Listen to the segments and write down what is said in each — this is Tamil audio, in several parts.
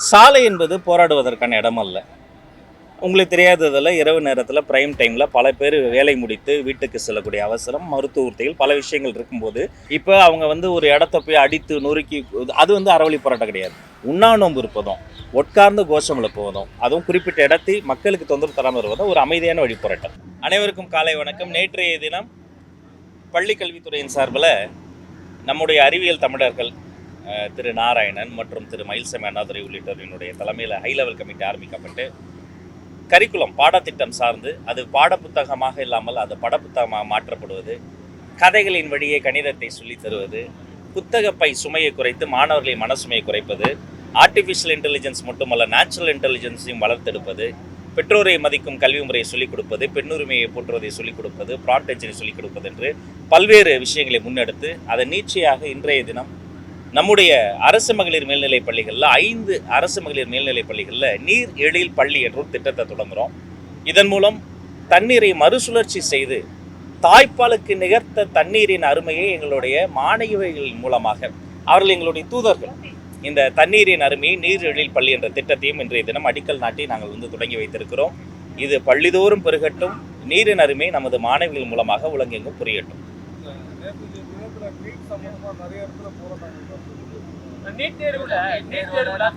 சாலை என்பது போராடுவதற்கான இடம் அல்ல. உங்களுக்கு தெரியாததில் இரவு நேரத்தில் பிரைம் டைமில் பல பேர் வேலை முடித்து வீட்டுக்கு செல்லக்கூடிய அவசரம், மருத்துவ உறுதிகள் பல விஷயங்கள் இருக்கும்போது இப்போ அவங்க ஒரு இடத்த போய் அடித்து நொறுக்கி அது அறவழி போராட்டம் கிடையாது. உண்ணாநோம்பு இருப்பதும் உட்கார்ந்து கோஷம் எழுப்புவதும் அதுவும் குறிப்பிட்ட இடத்தை மக்களுக்கு தொந்தரவு தராமல் வருவதும் ஒரு அமைதியான வழி போராட்டம். அனைவருக்கும் காலை வணக்கம். நேற்றைய தினம் பள்ளிக்கல்வித்துறையின் சார்பில் நம்முடைய அறிவியல் தமிழர்கள் திரு நாராயணன் மற்றும் திரு மயில்சாமி அண்ணாதுரை உள்ளிட்டவரினுடைய தலைமையில் ஹை லெவல் கமிட்டி ஆரம்பிக்கப்பட்டு கரிக்குலம் பாடத்திட்டம் சார்ந்து அது பாடப்புத்தகமாக இல்லாமல் அது படப்புத்தகமாக மாற்றப்படுவது, கதைகளின் வழியே கணிதத்தை சொல்லித் தருவது, புத்தகப்பை சுமையை குறைத்து மாணவர்களின் மனசுமையை குறைப்பது, ஆர்டிஃபிஷியல் இன்டெலிஜென்ஸ் மட்டுமல்ல நேச்சுரல் இன்டெலிஜென்ஸையும் வளர்த்தெடுப்பது, பெற்றோரை மதிக்கும் கல்வி முறையை சொல்லிக் கொடுப்பது, பெண்ணுரிமையை போற்றுவதை சொல்லிக் கொடுப்பது, ப்ராட் என்ஜினை சொல்லிக் கொடுப்பது என்று பல்வேறு விஷயங்களை முன்னெடுத்து அதை நீட்சியாக இன்றைய தினம் நம்முடைய அரசு மகளிர் மேல்நிலைப் பள்ளிகளில் 5 அரசு மகளிர் மேல்நிலைப் பள்ளிகளில் நீர் எழில் பள்ளி என்ற ஒரு திட்டத்தை தொடங்குகிறோம். இதன் மூலம் தண்ணீரை மறுசுழற்சி செய்து தாய்ப்பாலுக்கு நிகர்த்த தண்ணீரின் அருமையை எங்களுடைய மாணவிகள் மூலமாக அவர்கள் எங்களுடைய தூதர்கள் இந்த தண்ணீரின் அருமையை நீர் எழில் பள்ளி என்ற திட்டத்தையும் இன்றைய தினம் அடிக்கல் நாட்டி நாங்கள் தொடங்கி வைத்திருக்கிறோம். இது பள்ளிதோறும் பெருகட்டும், நீரின் அருமை நமது மாணவிகள் மூலமாக உலகெங்கும் புரியட்டும். நீட் தேர்வுல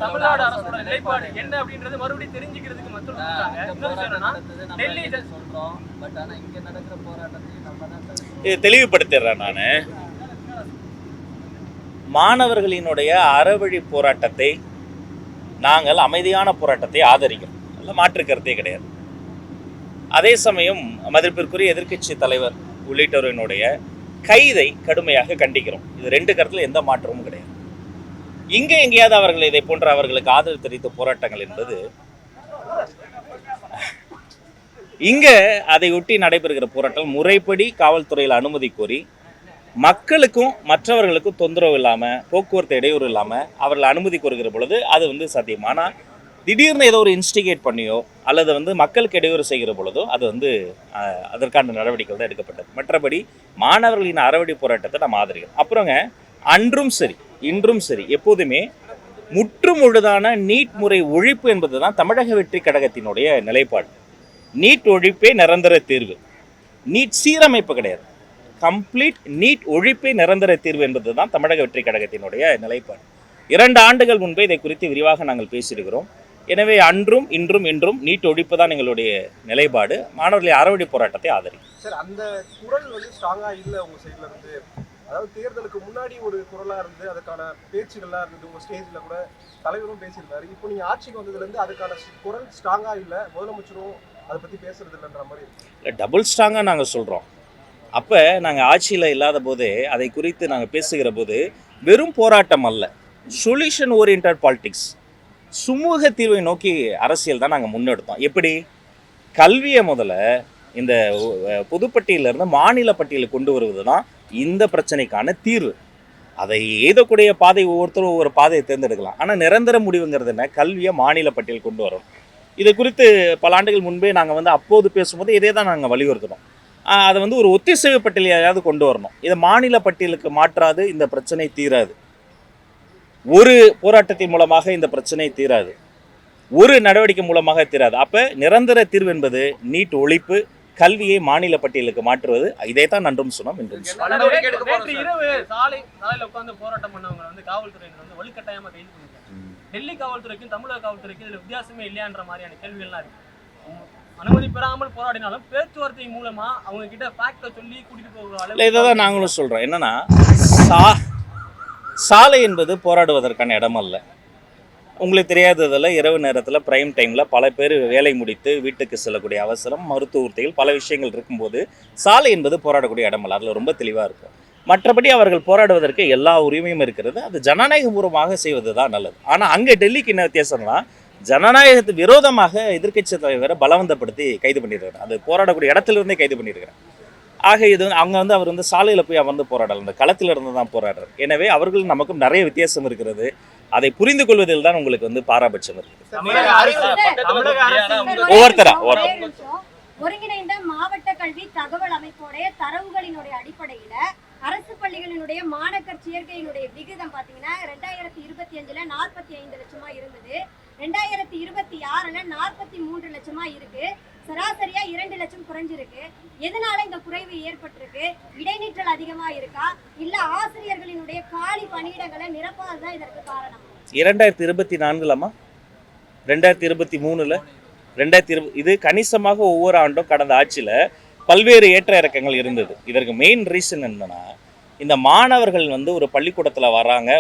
தமிழ்நாடு அரசோட நிலைப்பாடு என்ன அப்படின்றது மறுபடியும் தெரிஞ்சுக்கிறதுக்கு மக்கள் இது தெளிவுபடுத்திடுறேன். நான் மாணவர்களினுடைய அறவழி போராட்டத்தை நாங்கள் அமைதியான போராட்டத்தை ஆதரிக்கிறோம், அதில் மாற்று கருத்தே கிடையாது. அதே சமயம் மதிப்பிற்குரிய எதிர்க்கட்சி தலைவர் உள்ளிட்டவரினுடைய கைதை கடுமையாக கண்டிக்கிறோம். இது 2 கருத்துல எந்த மாற்றமும் கிடையாது. இங்கே எங்கேயாவது அவர்கள் இதை போன்ற அவர்களுக்கு ஆதரவு தெரிவித்த போராட்டங்கள் என்பது இங்கே அதை ஒட்டி நடைபெறுகிற போராட்டம் முறைப்படி காவல்துறையில் அனுமதி கோரி மக்களுக்கும் மற்றவர்களுக்கும் தொந்தரவு இல்லாமல், போக்குவரத்து இடையூறு இல்லாமல் அவர்கள் அனுமதி கோருகிற பொழுது அது சாத்தியம். ஆனால் திடீர்னு ஏதோ ஒரு இன்ஸ்டிகேட் பண்ணியோ அல்லது மக்களுக்கு இடையூறு செய்கிற பொழுதோ அது அதற்கான நடவடிக்கைகள் தான் எடுக்கப்பட்டது. மற்றபடி மாணவர்களின் அறவழி போராட்டத்தை நம்ம ஆதரிக்கிறோம். அப்புறங்க அன்றும் சரி இன்றும் சரி எப்போதுமே முற்றுமுழுதான நீட் முறை ஒழிப்பு என்பது தான் தமிழக வெற்றி கழகத்தினுடைய நிலைப்பாடு. நீட் ஒழிப்பே நிரந்தர தீர்வு, நீட் சீரமைப்பு கிடையாது. கம்ப்ளீட் நீட் ஒழிப்பே நிரந்தர தீர்வு என்பது தான் தமிழக வெற்றி கழகத்தினுடைய நிலைப்பாடு. 2 ஆண்டுகள் முன்பே இதை குறித்து விரிவாக நாங்கள் பேசியிருக்கிறோம். எனவே அன்றும் இன்றும் இன்றும் நீட் ஒழிப்பு தான் எங்களுடைய நிலைப்பாடு. மாணவர்களை அறவழி போராட்டத்தை ஆதரிக்கும். சார், அந்த குரல் ஸ்ட்ராங்கா இல்லை உங்க சைட்ல இருந்து? அதாவது தேர்தலுக்கு முன்னாடி ஒரு குரலா இருந்து அதுக்கான பேச்சுகள்லாம் இருந்தது, உங்க ஸ்டேஜ்ல கூட தலைவரும் பேசியிருந்தாரு. இப்போ நீங்க ஆட்சிக்கு வந்ததுல இருந்து அதுக்கான குரல் ஸ்ட்ராங்கா இல்லை, முதலமைச்சரும் அதை பத்தி பேசுறது இல்லைன்ற மாதிரி இல்லை. டபுள் ஸ்ட்ராங்கா நாங்கள் சொல்றோம். அப்போ நாங்கள் ஆட்சியில் இல்லாத போதே அதை குறித்து நாங்கள் பேசுகிற போது வெறும் போராட்டம் அல்ல, சொல்யூஷன் ஓரியன்டட் பாலிடிக்ஸ், சுமூக தீர்வை நோக்கி அரசியல் தான் நாங்கள் முன்னெடுத்தோம். எப்படி கல்வியை முதல்ல இந்த பொதுப்பட்டியலிருந்து மாநில பட்டியலுக்கு கொண்டு வருவது தான் இந்த பிரச்சனைக்கான தீர்வு. அதை எய்தக்கூடிய பாதை ஒவ்வொருத்தரும் ஒவ்வொரு பாதையை தேர்ந்தெடுக்கலாம். ஆனால் நிரந்தர முடிவுங்கிறது என்ன? கல்வியை மாநில பட்டியல் கொண்டு வரணும். இது குறித்து பல ஆண்டுகள் முன்பே நாங்கள் அப்போது பேசும்போது இதே தான் நாங்கள் வலியுறுத்தணும். அதை ஒரு ஒத்திசைவு பட்டியலையாவது கொண்டு வரணும். இதை மாநில பட்டியலுக்கு மாற்றாது இந்த பிரச்சனை தீராது. ஒரு போராட்டத்தின் மூலமாக இந்த பிரச்சனை தீராது, ஒரு நடவடிக்கை மூலமாக தீராது. அப்போ நிரந்தர தீர்வு என்பது நீட் ஒழிப்பு, கல்வியை மாநில பட்டியலுக்கு மாற்றுவது. இதை தான் நன்றும் சொன்னோம். இரவு சாலையில உட்கார்ந்து போராட்டம் பண்ணவங்க காவல்துறையினர் வலுக்கட்டாயமா கைது பண்ணிருக்காங்க. டெல்லி காவல்துறைக்கும் தமிழக காவல்துறைக்கும் இதுல வித்தியாசமே இல்லையான்ற மாதிரியான கேள்விகள்லாம் இருக்கு. அனுமதி பெறாமல் போராடினாலும் பேச்சுவார்த்தை மூலமா அவங்க கிட்ட ஃபேக்டை சொல்லி கூட்டிட்டு போகிற அளவு இதை தான் நாங்களும் சொல்றோம். என்னன்னா சாலை என்பது போராடுவதற்கான இடம் அல்ல. உங்களுக்கு தெரியாததில் இரவு நேரத்தில் பிரைம் டைமில் பல பேர் வேலை முடித்து வீட்டுக்கு செல்லக்கூடிய அவசரம், மருத்துவ உறுதிகள் பல விஷயங்கள் இருக்கும்போது சாலை என்பது போராடக்கூடிய இடம் அல்ல. அதில் ரொம்ப தெளிவாக இருக்கும். மற்றபடி அவர்கள் போராடுவதற்கு எல்லா உரிமையும் இருக்கிறது. அது ஜனநாயகபூர்வமாக செய்வது தான் நல்லது. ஆனால் அங்கே டெல்லிக்கு என்ன வித்தியாசம்னா, ஜனநாயகத்துக்கு விரோதமாக எதிர்க்கட்சி தலைவரை பலவந்தப்படுத்தி கைது பண்ணியிருக்கிறார். அது போராடக்கூடிய இடத்துலேருந்தே கைது பண்ணியிருக்கிறார். ஆக இது அங்கே அவர் சாலையில் போய் அமர்ந்து போராடல, அந்த களத்தில் இருந்து தான் போராடுறார். எனவே அவர்கள் நமக்கும் நிறைய வித்தியாசம் இருக்கிறது. அதை புரிந்து கொள்வதில் தான் உங்களுக்கு பாராபட்சம் இருக்குது. ஒவ்வொருத்தரா ஒருங்கிணைந்த மாவட்ட கல்வி தகவல் அமைப்போடைய தரவுகளினுடைய அடிப்படையில அரசு பள்ளிகளினுடைய மாணக்கர் சேர்க்கையினுடைய விகிதம் பார்த்தீங்கன்னா 2025ல் 45 லட்சமா இருந்தது, 2026ல் 43 லட்சமா இருக்கு. சராசரியா 2 லட்சம் குறைஞ்சிருக்கு. எதனால இந்த குறைவு ஏற்பட்டிருக்கு? இடைநிற்றல் அதிகமா இருக்கா, இல்ல ஆசிரியர்களினுடைய காலி பணியிடங்களை நிரப்பாததான் இதற்கு காரணம்? 2024 2023 2020 இது கணிசமாக ஒவ்வொரு ஆண்டும் கடந்த ஆட்சியில் பல்வேறு ஏற்ற இறக்கங்கள் இருந்தது. இதற்கு மெயின் ரீசன் என்னன்னா, இந்த மாணவர்கள் வந்து ஒரு பள்ளிக்கூடத்தில்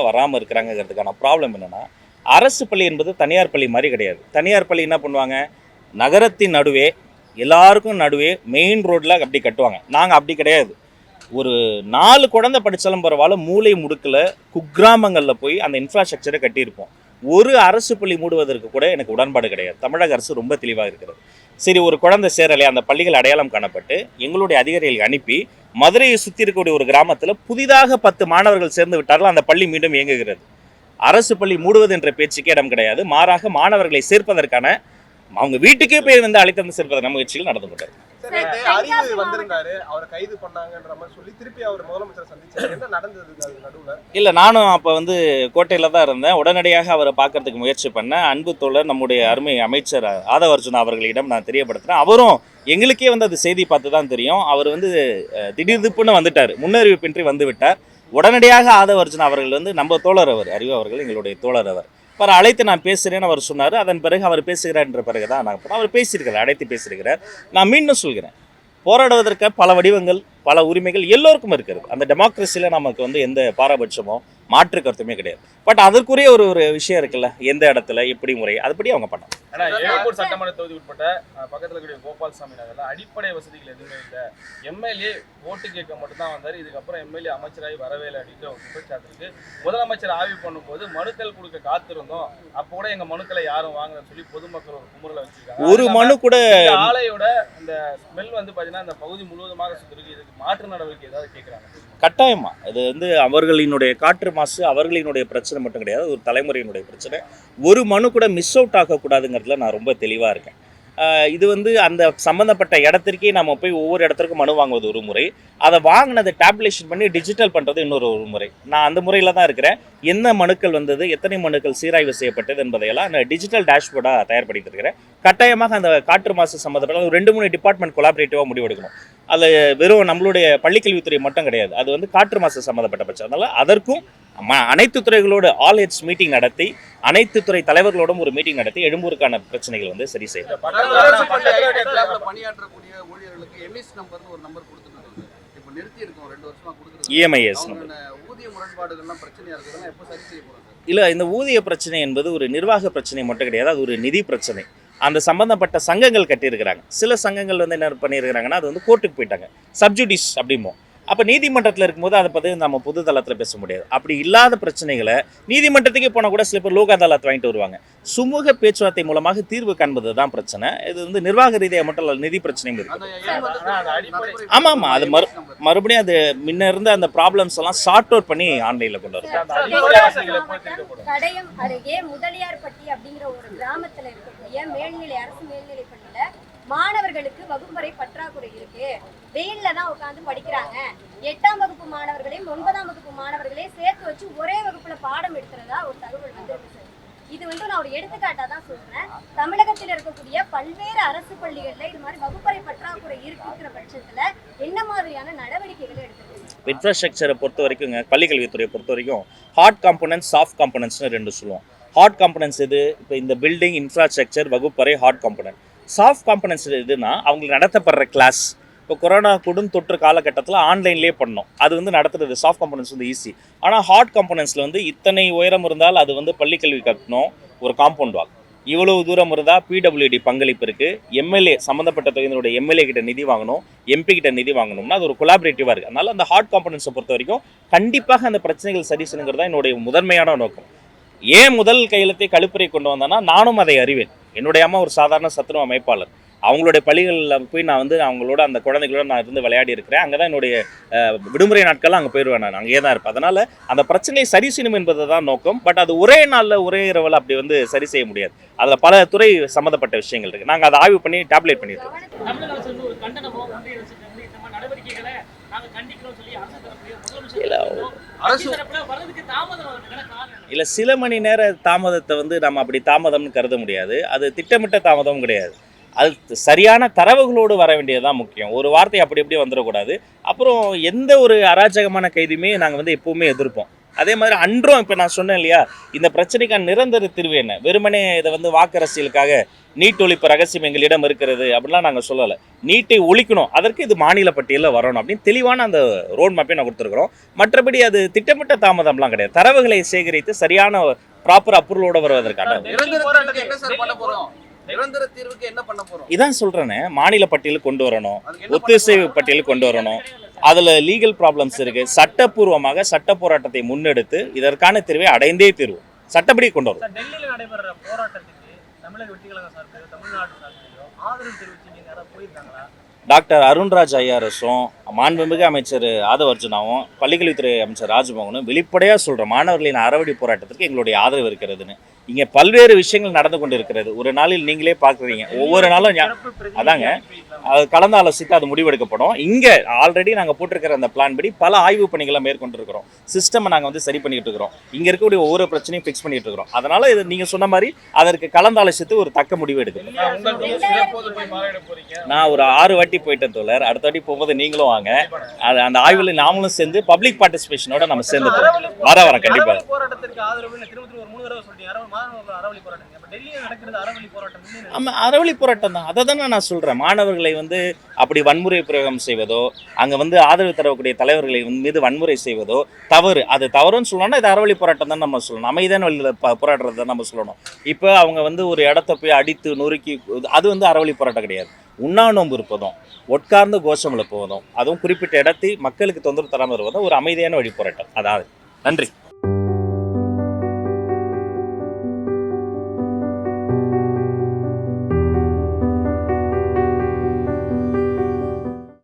வராமல் இருக்கிறாங்கிறதுக்கான ப்ராப்ளம் என்னென்னா, அரசு பள்ளி என்பது தனியார் பள்ளி மாதிரி கிடையாது. தனியார் பள்ளி என்ன பண்ணுவாங்க, நகரத்தின் நடுவே எல்லாருக்கும் நடுவே மெயின் ரோட்டில் அப்படி கட்டுவாங்க. நாங்கள் அப்படி கிடையாது. ஒரு 4 குழந்தை படித்தாலும் பரவாயில்ல, மூலை முடுக்கில் குக்கிராமங்களில் போய் அந்த இன்ஃப்ராஸ்ட்ரக்சரை கட்டியிருப்போம். ஒரு அரசு பள்ளி மூடுவதற்கு கூட எனக்கு உடன்பாடு கிடையாது. தமிழக அரசு ரொம்ப தெளிவாக இருக்கிறது. சரி, ஒரு குழந்தை சேரலையே, அந்த பள்ளிகள் அடையாளம் காணப்பட்டு எங்களுடைய அதிகாரிகளை அனுப்பி மதுரையை சுற்றி இருக்கக்கூடிய ஒரு கிராமத்தில் புதிதாக 10 மாணவர்கள் சேர்ந்து விட்டார்கள். அந்த பள்ளி மீண்டும் இயங்குகிறது. அரசு பள்ளி மூடுவது என்ற பேச்சுக்கே இடம் கிடையாது. மாறாக மாணவர்களை சேர்ப்பதற்கான அவங்க வீட்டுக்கே போய் வந்து அழைத்து சேர்ப்பதற்கான முயற்சிகள் நடந்து கொண்டார். அறிவு வந்திருந்தாரு, அவரை கைது பண்ணாங்கன்ற மாதிரி சொல்லி திருப்பி அவர் முதலமைச்சரை சந்திச்சாரு. என்ன நடந்தது நடுவுல? இல்லை, நானும் அப்போ வந்து கோட்டையில் தான் இருந்தேன். உடனடியாக அவரை பார்க்கறதுக்கு முயற்சி பண்ணேன். அன்பு தோழர் நம்முடைய அருமை அமைச்சர் ஆதவ அர்ஜுனா அவர்களிடம் நான் தெரியப்படுத்தினேன். அவரும் எங்களுக்கே வந்து அது செய்தி பார்த்து தான் தெரியும். அவர் வந்து திடீர்னு வந்துட்டார், முன்னறிவிப்பின்றி வந்து விட்டார். உடனடியாக ஆதவ அர்ஜுனா அவர்கள் வந்து நம்ம தோழர், அவர் அறிவு அவர்கள் எங்களுடைய தோழர். அவர் அழைத்து நான் பேசுகிறேன்னு அவர் சொன்னார். அதன் பிறகு அவர் பேசுகிறார் என்ற பிறகு தான் நான் அவர் பேசியிருக்கிறார், அழைத்து பேசியிருக்கிறார். நான் மீண்டும் சொல்கிறேன், போராடுவதற்கு பல வடிவங்கள், பல உரிமைகள் எல்லோருக்கும் இருக்கிறது. அந்த டெமோக்ரஸியில் நமக்கு வந்து எந்த பாரபட்சமோ மாற்று கருத்துமே கிடையாது. பட் அதற்குரிய ஒரு விஷயம் இருக்குல்ல, எந்த இடத்துல எப்படி முறை, அதுபடி அவங்க பண்ணாங்க. ஆனால் ஏகப்பூர் சட்டமன்ற தொகுதி உட்பட்ட பக்கத்தில் இருக்கக்கூடிய கோபால்சாமி நகரில் அடிப்படை வசதிகள் எதுவுமே இல்லை. எம்எல்ஏ ஓட்டு கேட்க மட்டும்தான் வந்தார். இதுக்கப்புறம் எம்எல்ஏ அமைச்சராகி வரவே இல்லை அப்படின்ற ஒரு குற்றச்சாட்டு இருக்கு. முதலமைச்சர் ஆய்வு பண்ணும்போது மனுக்கள் கொடுக்க காத்திருந்தோம், அப்போ கூட எங்க மனுக்களை யாரும் வாங்கன்னு சொல்லி பொதுமக்கள் ஒரு குமுறலை வச்சிருக்காங்க. ஒரு மனு கூட ஆலையோட அந்த ஸ்மெல் வந்து பார்த்தீங்கன்னா இந்த பகுதி முழுவதுமாக சுத்திருக்கு. இதுக்கு மாற்று நடவடிக்கை ஏதாவது கேட்குறாங்க? கட்டாயமா. அது வந்து அவர்களினுடைய காற்று மாசு அவர்களினுடைய பிரச்சனை மட்டும் கிடையாது, ஒரு தலைமுறையினுடைய பிரச்சனை. ஒரு மனு கூட மிஸ் அவுட் ஆகக்கூடாதுங்கிறதுல நான் ரொம்ப தெளிவாக இருக்கேன். இது வந்து அந்த சம்மந்தப்பட்ட இடத்திற்கே நம்ம போய் ஒவ்வொரு இடத்துக்கும் மனு வாங்குவது ஒரு முறை, அதை வாங்கினதை டேப்லேஷன் பண்ணி டிஜிட்டல் பண்ணுறது இன்னொரு முறை. நான் அந்த முறையில் தான் இருக்கிறேன். என்ன மனுக்கள் வந்தது, எத்தனை மனுக்கள் சீராய்வு செய்யப்பட்டது என்பதையெல்லாம் நான் டிஜிட்டல் டேஷ்போர்டாக தயார்படுத்தி இருக்கிறேன். கட்டாயமாக அந்த காற்று மாசு சம்மந்தப்பட்ட ஒரு 2-3 டிபார்ட்மெண்ட் கொலாபரேட்டிவாக முடிவெடுக்கணும். அது வெறும் நம்மளுடைய பள்ளிக்கல்வித்துறை மட்டும் கிடையாது, அது வந்து காற்று மாசு சம்மந்தப்பட்ட பட்சம். அதனால் அதற்கும் அனைத்து துறைகளோடு ஆல் ஹெட்ஸ் மீட்டிங் நடத்தி, அனைத்து துறை தலைவர்களோடும் ஒரு மீட்டிங் நடத்தி எழும்பூருக்கான பிரச்சனைகள் வந்து சரி செய்யணும். பணியாற்றக்கூடிய ஊழியர்களுக்கு எம்எஸ் நம்பர்னு ஒரு நம்பர் கொடுத்துருக்காங்க. இப்போ நிறுத்தி இருக்கோம், 2 வருஷமா கொடுக்குறது. இஎம்ஐஎஸ் ஊதிய முரண்பாடுகள்லாம் பிரச்சனையா இருக்குதுன்னா எப்போ சரி செய்ய போறாங்க? இல்லை, இந்த ஊதிய பிரச்சனை என்பது ஒரு நிர்வாக பிரச்சனை மட்டும் கிடையாது, அது ஒரு நிதி பிரச்சனை. அந்த சம்பந்தப்பட்ட சங்கங்கள் கட்டியிருக்கிறாங்க. சில சங்கங்கள் வந்து என்ன பண்ணியிருக்கிறாங்கன்னா, அது வந்து கோர்ட்டுக்கு போயிட்டாங்க, சப்ஜுடிஸ் அப்படிம்போம். அப்போ நீதிமன்றத்தில் இருக்கும்போது அதை பற்றி நம்ம பொது தளத்தில் பேச முடியாது. அப்படி இல்லாத பிரச்சனைகளை நீதிமன்றத்துக்கே போனால் கூட சில பேர் லோக் அதாலத் வாங்கிட்டு வருவாங்க. சுமூக பேச்சுவார்த்தை மூலமாக தீர்வு காண்பது தான் பிரச்சனை. இது வந்து நிர்வாக ரீதியாக மட்டும் இல்லை, நிதி பிரச்சனையும் இருக்குது. ஆமாம், அது மறுபடியும் அது முன்ன இருந்த அந்த ப்ராப்ளம்ஸ் எல்லாம் சார்ட் அவுட் பண்ணி ஆன்லைனில் கொண்டு வரும். கடையம் அருகே முதலியார்பட்டி அப்படிங்கிற ஒரு கிராமத்தில் இருக்கக்கூடிய அரசு மேல்நிலை பள்ளியில மாணவர்களுக்கு வகுப்பறை பற்றாக்குறை இருக்கு. வெயில்ல தான் உட்காந்து படிக்கிறாங்க. 8ஆம் வகுப்பு மாணவர்களையும் 9ஆம் வகுப்பு மாணவர்களையும் சேர்த்து வச்சு ஒரே வகுப்புல பாடம் எடுக்கிறதா ஒரு தகவல் வந்திருக்கு சார். இது வந்து நான் ஒரு எடுத்துக்காட்டா தான் சொல்றேன். தமிழகத்தில் இருக்கக்கூடிய பல்வேறு அரசு பள்ளிகள்ல இது மாதிரி வகுப்பறை பற்றாக்குறை இருக்குங்கிற பட்சத்துல என்ன மாதிரியான நடவடிக்கைகளை எடுத்துருக்கு? இன்ஃப்ராஸ்ட்ரக்சரை பொறுத்த வரைக்கும், பள்ளிக்கல்வித்துறையை பொறுத்த வரைக்கும் ஹார்ட் காம்பனன்ட்ஸ், சாஃப்ட் காம்பனன்ட்ஸ்னு 2 சொல்லுவோம். ஹார்ட் காம்பனன்ட்ஸ் இது இப்போ இந்த பில்டிங், இன்ஃப்ராஸ்ட்ரக்சர், வகுப்பறை ஹார்ட் காம்பனன்ட். சாஃப்ட் காம்பனன்ட்ஸ் எதுனா அவங்களுக்கு நடத்தப்படுற கிளாஸ். இப்போ கொரோனா தொற்று காலகட்டத்தில் ஆன்லைன்லேயே பண்ணோம், அது வந்து நடத்துறது சாஃப்ட் காம்பனன்ட்ஸ் வந்து ஈஸி. ஆனால் ஹார்ட் காம்பனன்ட்ஸில் வந்து இத்தனை உயரம் இருந்தால் அது வந்து பள்ளிக்கல்வி கட்டணும், ஒரு காம்பவுண்ட் வால். இவ்வளவு தூரம் இருந்தால் பிடபிள்யூடி பங்களிப்பு இருக்குது. எம்எல்ஏ சம்மந்தப்பட்ட தொகுதியினுடைய எம்எல்ஏ கிட்ட நிதி வாங்கணும், எம்பி கிட்ட நிதி வாங்கணும்னா அது ஒரு கொலாபரேட்டிவாக இருக்குது. அதனால் அந்த ஹார்ட் காம்பனன்ட்ஸை பொறுத்த வரைக்கும் கண்டிப்பாக அந்த பிரச்சனைகள் சரி செய்யணுங்கிறது தான் என்னுடைய முதன்மையான நோக்கம். ஏன் முதல் கையெழுத்தை கழிப்பறை கொண்டு வந்தேன்னா, நானும் அதை அறிவேன். என்னுடைய அம்மா ஒரு சாதாரண சத்துணவு அமைப்பாளர். அவங்களுடைய பள்ளிகளில் போய் நான் வந்து அவங்களோட அந்த குழந்தைகளோட நான் இருந்து விளையாடி இருக்கிறேன். அங்கே தான் என்னுடைய விடுமுறை நாட்கள்லாம் அங்கே போயிடுவேன், நான் அங்கேயே தான் இருப்பேன். அதனால் அந்த பிரச்சனையை சரி செய்யணும் என்பது தான் நோக்கம். பட் அது ஒரே நாளில் ஒரே இரவில் அப்படி வந்து சரி செய்ய முடியாது. அதில் பல துறை சம்மந்தப்பட்ட விஷயங்கள் இருக்குது. நாங்கள் அதை ஆய்வு பண்ணி டேப்லேட் பண்ணியிருக்கோம். தமிழக அரசு ஒரு கண்டனமோ ஒன்றிய அரசு இந்த மாதிரி நடவடிக்கைகளை நாங்கள் கண்டிக்கிறோம் சொல்லி அரசு தரப்புலையோ இல்லை அரசு வர்றதுக்கு தாமதம் ஆகுதுக்கான காரணம் என்ன? இல்லை சில மணி நேர தாமதத்தை வந்து நம்ம அப்படி தாமதம்னு கருத முடியாது. அது திட்டமிட்ட தாமதம் கிடையாது. அது சரியான தரவுகளோடு வர வேண்டியதுதான் முக்கியம். ஒரு வார்த்தை அப்படி இப்படி வந்துடக்கூடாது. அப்புறம் எந்த ஒரு அராஜகமான கைதுமே நாங்கள் வந்து எப்பவுமே எதிர்ப்போம். அதே மாதிரி அன்றும் இப்போ நான் சொன்னேன் இல்லையா, இந்த பிரச்சனைக்கான நிரந்தர தீர்வு என்ன? வெறுமனே இதை வந்து வாக்கு அரசியலுக்காக நீட் ஒழிப்பு ரகசியம் எங்களிடம் இருக்கிறது அப்படிலாம் நாங்கள் சொல்லலை. நீட்டை ஒழிக்கணும், அதற்கு இது மாநில பட்டியலில் வரணும் அப்படின்னு தெளிவான அந்த ரோட் மேப்பை நான் கொடுத்துருக்குறோம். மற்றபடி அது திட்டமிட்ட தாமதம்லாம் கிடையாது. தரவுகளை சேகரித்து சரியான ப்ராப்பர் அப்ரூவலோடு வருவதற்கான நிரந்தர தீர்வுக்கு என்ன சார் பண்ண போறோம்? நிரந்தர தீர்வுக்கு என்ன பண்ண போறோம்? இதான் சொல்கிறேனே, மாநில பட்டியலுக்கு கொண்டு வரணும், அதுக்கு என்ன பண்ண ஒத்திசைவு போறோம்? பட்டியலுக்கு கொண்டு வரணும். அதில் லீகல் ப்ராப்ளம்ஸ் இருக்குது. சட்டப்பூர்வமாக சட்ட போராட்டத்தை முன்னெடுத்து இதற்கான தீர்வை அடைந்தே தீர்வு சட்டப்படி கொண்டு வரும். சார், டெல்லியில் நடைபெற போராட்டத்துக்கு தமிழக வெற்றிக்கழகம் சார்பில் தமிழ்நாடு சார்பிலையோ ஆதரவு தெரிவிச்சு நீங்க யாராவது போயிருக்காங்களா? டாக்டர் அருண்ராஜ் ஐஆர்எஸும் மாண்புமிகு அமைச்சர் ஆதவ் அர்ஜுனாவும் பள்ளிக்கல்வித்துறை அமைச்சர் ராஜ்மோகனும் வெளிப்படையாக சொல்கிற மாணவர்களின் அறவழி போராட்டத்திற்கு எங்களுடைய ஆதரவு இருக்கிறதுன்னு. இங்கே பல்வேறு விஷயங்கள் நடந்து கொண்டு இருக்கிறது. ஒரு நாளில் நீங்களே பார்க்குறீங்க, ஒவ்வொரு நாளும் சிறப்பு பிரதிநிதி அதாங்க. அனுப்பி அது கலந்து ஆலோசித்து அது முடிவெடுக்கப்படும். இங்கே ஆல்ரெடி நாங்கள் போட்டிருக்கிற அந்த பிளான் படி பல ஆய்வு பணிகளை மேற்கொண்டிருக்கிறோம். சிஸ்டமை நாங்கள் வந்து சரி பண்ணிட்டு இருக்கிறோம். இங்கே இருக்கக்கூடிய ஒவ்வொரு பிரச்சனையும் ஃபிக்ஸ் பண்ணிட்டு இருக்கிறோம். அதனால இது நீங்கள் சொன்ன மாதிரி அதற்கு கலந்து ஆலோசித்து ஒரு தக்க முடிவு எடுக்கணும். உங்கள் எப்போது போய் மாலையிட போறீங்க? நான் ஒரு 6 வாட்டி போயிட்டேன் தோழர். அடுத்த வாட்டி போகும்போது நீங்களும் வாங்க. அது அந்த ஆய்வில் நாமளும் சேர்ந்து பப்ளிக் பார்ட்டிசிபேஷனோட நம்ம சேர்ந்து வரேன் கண்டிப்பாக. அறவழி போராட்டத்திற்கு ஆதரவு திரும்ப ஒரு 3 தடவை சொல்றீங்க. மாணவர்கள் அறவழி போராட்டம். அப்ப டெல்லியில் நடக்கிறது அறவழி போராட்டம் இல்லைன்னு ஆமாம், அறவழி போராட்டம் தான். அதை தானே நான் சொல்கிறேன். மாணவர்களை வந்து அப்படி வன்முறை பிரயோகம் செய்வதோ, அங்கே வந்து ஆதரவு தரக்கூடிய தலைவர்களை மீது வன்முறை செய்வதோ தவறு. அது தவறுன்னு சொல்லணும்னா இது அறவழி போராட்டம் தான் நம்ம சொல்லணும். அமைதியான வழியில் போராடுறது தான் நம்ம சொல்லணும். இப்போ அவங்க வந்து ஒரு இடத்த போய் அடித்து நொறுக்கி, அது வந்து அறவழி போராட்டம் கிடையாது. உண்ணாநோம்பு இருப்பதும் உட்கார்ந்து கோஷம் எழுப்புவதும், அதுவும் குறிப்பிட்ட இடத்தை மக்களுக்கு தொந்தரவு தராமல் இருப்பதும் ஒரு அமைதியான வழி போராட்டம். அதாவது நன்றி.